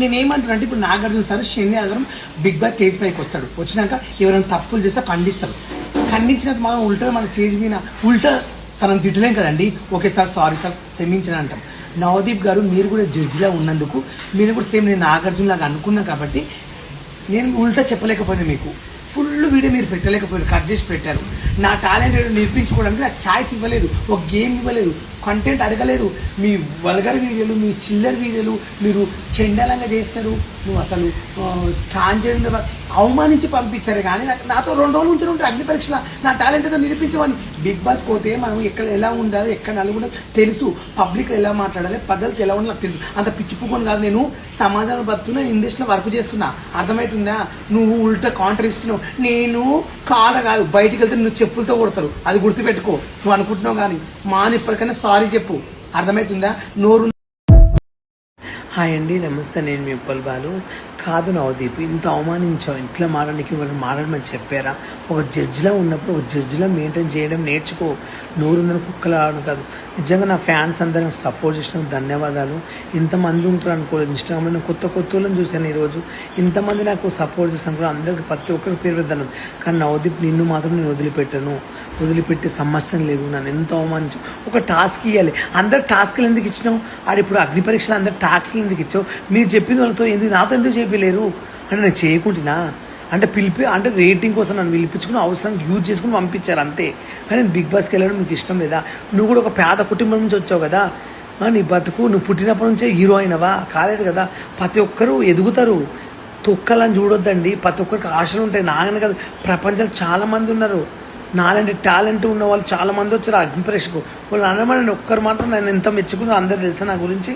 నేను ఏమంటున్నా అంటే ఇప్పుడు నాగార్జున సార్ శని ఆధారం బిగ్ బాస్ స్టేజ్ పైకి వస్తాడు. వచ్చినాక ఎవరైనా తప్పులు చేస్తే ఖండిస్తాడు. ఖండించినట్టు మనం ఉల్టా మన స్టేజ్ మీద ఉల్టా తనను తిట్టలేం కదండి. ఓకే సార్, సారీ సార్, క్షమించిన అంటాం. నవదీప్ గారు మీరు కూడా జడ్జిలా ఉన్నందుకు మీరు కూడా సేమ్ నేను నాగార్జున లాగా అనుకున్నాను కాబట్టి నేను ఉల్టా చెప్పలేకపోయినా, మీకు ఫుల్ వీడియో మీరు పెట్టలేకపోయారు, కట్ చేసి పెట్టారు. నా టాలెంట్ నేర్పించుకోవడానికి నాకు ఛాయిస్ ఇవ్వలేదు, ఒక గేమ్ ఇవ్వలేదు, కంటెంట్ అడగలేదు. మీ వల్గర్ వీడియోలు, మీ చిల్లర్ వీడియోలు మీరు చెండాలంగా చేస్తారు. నువ్వు అసలు ట్రాన్స్జెండర్ అవమానించి పంపించారు. కానీ నాతో 2 రోజుల నుంచి ఉంటారు అగ్ని పరీక్షల నా టాలెంట్ ఏదో నిరూపించమని. బిగ్ బాస్ పోతే మనం ఎక్కడ ఎలా ఉండాలి, ఎక్కడ నలుగుండాలి తెలుసు, పబ్లిక్ ఎలా మాట్లాడాలి, పద్ధతి ఎలా ఉండాలి నాకు తెలుసు. అంత పిచ్చిపుకొని కాదు, నేను సమాజంలో బతున్నా, ఇండస్ట్రీలో వర్క్ చేస్తున్నా, అర్థమవుతుందా? నువ్వు ఉల్టా కాంట్రా ఇస్తున్నావు. నేను కాల కాదు, బయటికి వెళ్తే నువ్వు చెప్పులతో కొడతారు, అది గుర్తుపెట్టుకో. నువ్వు అనుకుంటున్నావు కానీ మాని ఇప్పటికైనా సారీ చెప్పు, అర్థమవుతుందా? నోరు. హాయ్ అండి, నమస్తే, నేను మీ ఉప్పల్ బాలు. కాదు నవదీప్, ఇంత అవమానించావు, ఇంట్లో మారడానికి వాళ్ళు మారడమని చెప్పారా? ఒక జడ్జిలా ఉన్నప్పుడు ఒక జడ్జిలా మెయింటైన్ చేయడం నేర్చుకో. నోరుందని కుక్కలు ఆడడం కాదు. నిజంగా నా ఫ్యాన్స్ అందరూ సపోర్ట్ చేసినందుకు ధన్యవాదాలు. ఇంతమంది ఉంటారు అనుకోలేదు. ఇన్స్టాగ్రామ్లో నేను కొత్త వాళ్ళని చూశాను ఈరోజు. ఇంతమంది నాకు సపోర్ట్ చేస్తాను కూడా, అందరికి ప్రతి ఒక్కరికి పేరు పెడతాను. కానీ నవదీప్ నిన్ను మాత్రం నేను వదిలిపెట్టే సమస్య లేదు. నన్ను ఎంతో అవమానించు. ఒక టాస్క్ ఇవ్వాలి. అందరు టాస్క్లు ఎందుకు ఇచ్చినావు? ఇప్పుడు అగ్ని పరీక్షలు అందరు టాస్క్లు ఎందుకు ఇచ్చావు? మీరు చెప్పిన వాళ్ళతో ఎందుకు నాతో ఎందుకు చెప్పలేరు? అంటే నేను చేయకుంటున్నా అంటే అంటే రేటింగ్ కోసం నన్ను పిలిపించుకుని అవసరానికి యూజ్ చేసుకుని పంపించారు అంతే. కానీ నేను బిగ్ బాస్కి వెళ్ళడం మీకు ఇష్టం లేదా? నువ్వు కూడా ఒక పేద కుటుంబం నుంచి వచ్చావు కదా, నీ బతుకు నువ్వు పుట్టినప్పటి నుంచే హీరో అయినవా? కాలేదు కదా. ప్రతి ఒక్కరూ ఎదుగుతారు, తొక్కలని చూడొద్దండి. ప్రతి ఒక్కరికి ఆశలు ఉంటాయి. నాగనే కదా, ప్రపంచంలో చాలామంది ఉన్నారు నాలాంటి టాలెంట్ ఉన్న వాళ్ళు చాలామంది వచ్చారు అగ్ని పరీక్షకు. వాళ్ళు అనమని ఒక్కరు మాత్రం నేను ఎంత మెచ్చుకున్నా అందరు తెలుసా నా గురించి.